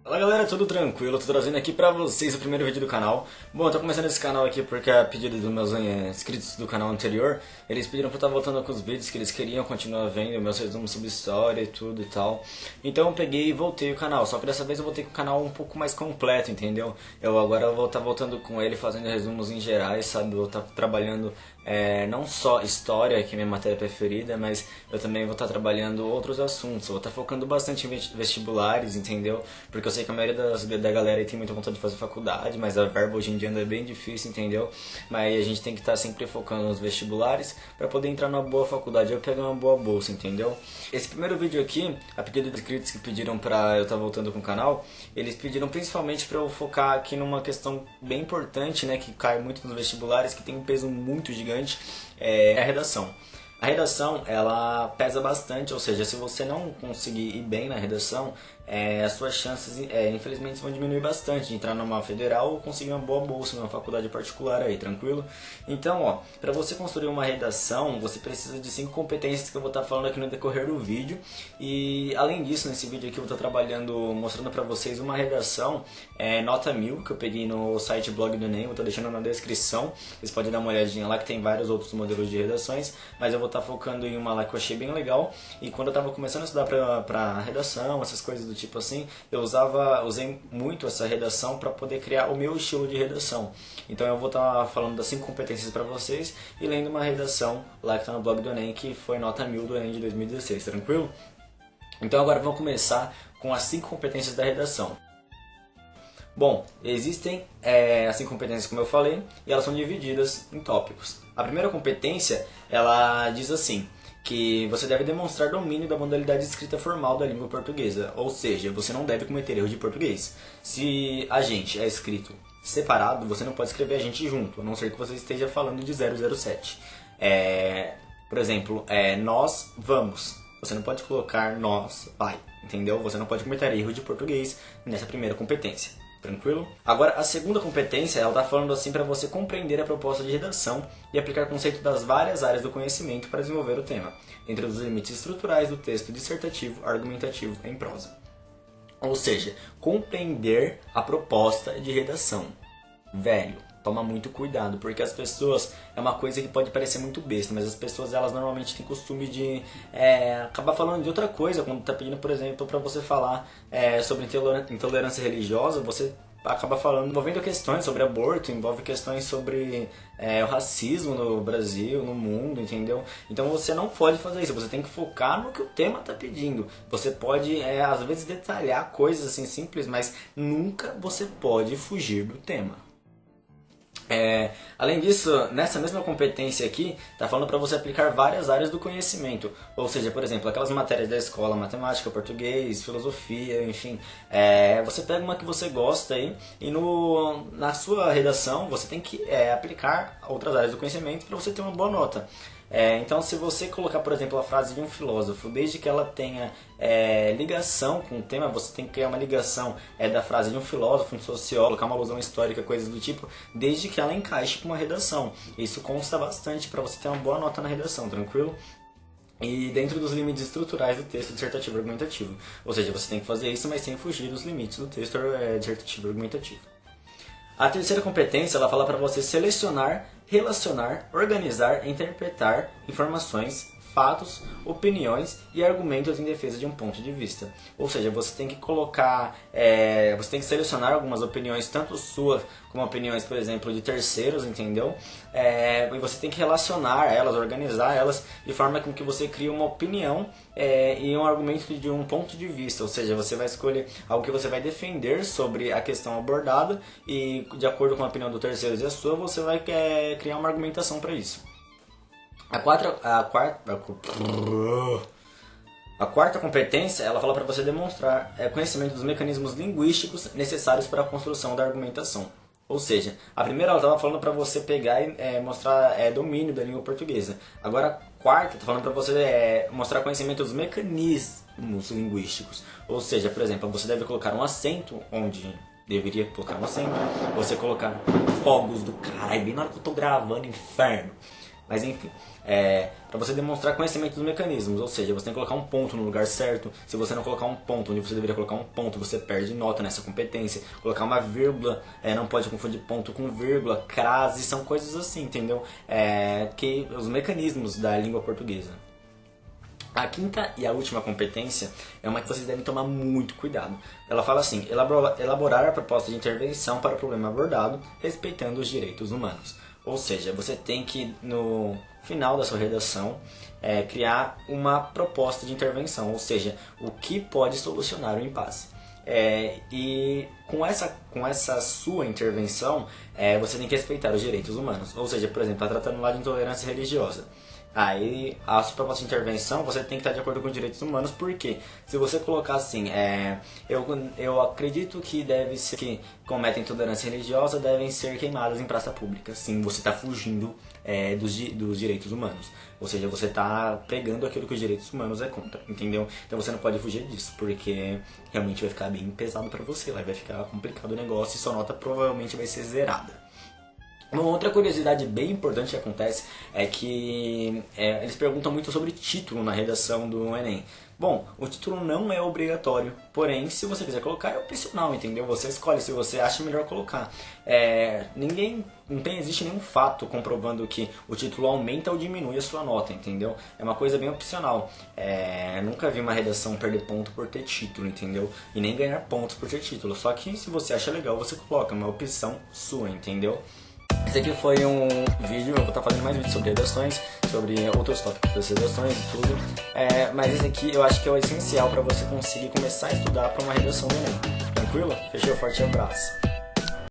Fala galera, tudo tranquilo? Tô trazendo aqui pra vocês o primeiro vídeo do canal. Bom, eu tô começando esse canal aqui porque a pedido dos meus inscritos do canal anterior, eles pediram pra eu estar voltando com os vídeos que eles queriam continuar vendo, meus resumos sobre história e tudo e tal. Então eu peguei e voltei o canal, só que dessa vez eu voltei com o canal um pouco mais completo, entendeu? Eu agora vou estar voltando com ele, fazendo resumos em gerais, sabe? Eu vou estar trabalhando não só história, que é minha matéria preferida, mas eu também vou estar trabalhando outros assuntos. Eu vou estar focando bastante em vestibulares, entendeu? Porque eu sei que a maioria da galera aí tem muita vontade de fazer faculdade, mas a verba hoje em dia anda bem difícil, entendeu? Mas a gente tem que estar sempre focando nos vestibulares para poder entrar numa boa faculdade ou pegar uma boa bolsa, entendeu? Esse primeiro vídeo aqui, a pedido dos inscritos que pediram pra eu estar voltando com o canal, eles pediram principalmente para eu focar aqui numa questão bem importante, né, que cai muito nos vestibulares, que tem um peso muito gigante, é a redação. A redação, ela pesa bastante, ou seja, se você não conseguir ir bem na redação, as suas chances, infelizmente, vão diminuir bastante de entrar numa federal ou conseguir uma boa bolsa numa faculdade particular aí, tranquilo? Então, ó, para você construir uma redação, você precisa de 5 competências que eu vou estar falando aqui no decorrer do vídeo. E, além disso, nesse vídeo aqui eu vou estar trabalhando, mostrando para vocês uma redação nota 1000, que eu peguei no site Blog do Enem, vou estar deixando na descrição. Vocês podem dar uma olhadinha lá que tem vários outros modelos de redações, mas eu vou estar focando em uma lá que eu achei bem legal. E quando eu estava começando a estudar para redação, essas coisas do tipo assim, eu usei muito essa redação para poder criar o meu estilo de redação. Então eu vou estar falando das 5 competências para vocês e lendo uma redação lá que está no blog do Enem, que foi nota 1000 do Enem de 2016, tranquilo? Então agora vamos começar com as 5 competências da redação. Bom, existem as 5 competências, como eu falei, e elas são divididas em tópicos. A primeira competência, ela diz assim, que você deve demonstrar domínio da modalidade de escrita formal da língua portuguesa, ou seja, você não deve cometer erro de português. Se agente é escrito separado, você não pode escrever agente junto, a não ser que você esteja falando de 007. Por exemplo, nós vamos. Você não pode colocar nós vai, entendeu? Você não pode cometer erro de português nessa primeira competência. Tranquilo? Agora, a segunda competência, ela está falando assim para você compreender a proposta de redação e aplicar o conceito das várias áreas do conhecimento para desenvolver o tema, entre os limites estruturais do texto dissertativo, argumentativo em prosa. Ou seja, compreender a proposta de redação. Velho, toma muito cuidado, porque as pessoas, é uma coisa que pode parecer muito besta, mas as pessoas, elas normalmente têm costume de acabar falando de outra coisa, quando está pedindo, por exemplo, para você falar sobre intolerância religiosa, você acaba falando, envolvendo questões sobre aborto, envolve questões sobre o racismo no Brasil, no mundo, entendeu? Então você não pode fazer isso, você tem que focar no que o tema está pedindo. Você pode, às vezes, detalhar coisas assim simples, mas nunca você pode fugir do tema. Além disso, nessa mesma competência aqui, está falando para você aplicar várias áreas do conhecimento. Ou seja, por exemplo, aquelas matérias da escola, matemática, português, filosofia, enfim. Você pega uma que você gosta aí e na sua redação você tem que aplicar outras áreas do conhecimento para você ter uma boa nota. Então, se você colocar, por exemplo, a frase de um filósofo, desde que ela tenha ligação com o tema, você tem que criar uma ligação da frase de um filósofo, um sociólogo, colocar uma alusão histórica, coisas do tipo, desde que ela encaixe com uma redação. Isso consta bastante para você ter uma boa nota na redação, tranquilo? E dentro dos limites estruturais do texto dissertativo argumentativo. Ou seja, você tem que fazer isso, mas sem fugir dos limites do texto dissertativo argumentativo. A terceira competência, ela fala para você selecionar, relacionar, organizar, interpretar informações, fatos, opiniões e argumentos em defesa de um ponto de vista. Ou seja, você tem que colocar, você tem que selecionar algumas opiniões, tanto suas como opiniões, por exemplo, de terceiros, entendeu? E você tem que relacionar elas, organizar elas de forma com que você crie uma opinião e um argumento de um ponto de vista. Ou seja, você vai escolher algo que você vai defender sobre a questão abordada e, de acordo com a opinião do terceiro e a sua, você vai criar uma argumentação para isso. A quarta competência, ela fala para você demonstrar conhecimento dos mecanismos linguísticos necessários para a construção da argumentação. Ou seja, a primeira ela estava falando para você pegar e mostrar domínio da língua portuguesa. Agora a quarta está falando para você mostrar conhecimento dos mecanismos linguísticos. Ou seja, por exemplo, você deve colocar um acento onde deveria colocar um acento. Você colocar fogos do caralho bem na hora que eu estou gravando, inferno. Mas enfim, para você demonstrar conhecimento dos mecanismos, ou seja, você tem que colocar um ponto no lugar certo. Se você não colocar um ponto onde você deveria colocar um ponto, você perde nota nessa competência. Colocar uma vírgula, não pode confundir ponto com vírgula, crase, são coisas assim, entendeu? Que os mecanismos da língua portuguesa. A quinta e a última competência é uma que vocês devem tomar muito cuidado. Ela fala assim: elaborar a proposta de intervenção para o problema abordado, respeitando os direitos humanos. Ou seja, você tem que, no final da sua redação, criar uma proposta de intervenção, ou seja, o que pode solucionar o impasse. E com essa sua intervenção, você tem que respeitar os direitos humanos. Ou seja, por exemplo, está tratando lá de intolerância religiosa. Aí, a sua proposta de intervenção, você tem que estar de acordo com os direitos humanos, porque se você colocar assim, eu acredito que deve ser que cometem intolerância religiosa devem ser queimadas em praça pública. Sim, você está fugindo dos direitos humanos. Ou seja, você está pegando aquilo que os direitos humanos é contra, entendeu? Então você não pode fugir disso, porque realmente vai ficar bem pesado para você, vai ficar complicado o negócio e sua nota provavelmente vai ser zerada. Uma outra curiosidade bem importante que acontece é que eles perguntam muito sobre título na redação do Enem. Bom, o título não é obrigatório, porém, se você quiser colocar, é opcional, entendeu? Você escolhe se você acha melhor colocar. Não existe nenhum fato comprovando que o título aumenta ou diminui a sua nota, entendeu? É uma coisa bem opcional. Nunca vi uma redação perder ponto por ter título, entendeu? E nem ganhar pontos por ter título. Só que se você acha legal, você coloca, é uma opção sua, entendeu? Esse aqui foi um vídeo, eu vou estar fazendo mais vídeos sobre redações, sobre outros tópicos das redações e tudo. Mas esse aqui eu acho que é o essencial para você conseguir começar a estudar para uma redação do Enem. Tranquilo? Fechou, forte abraço.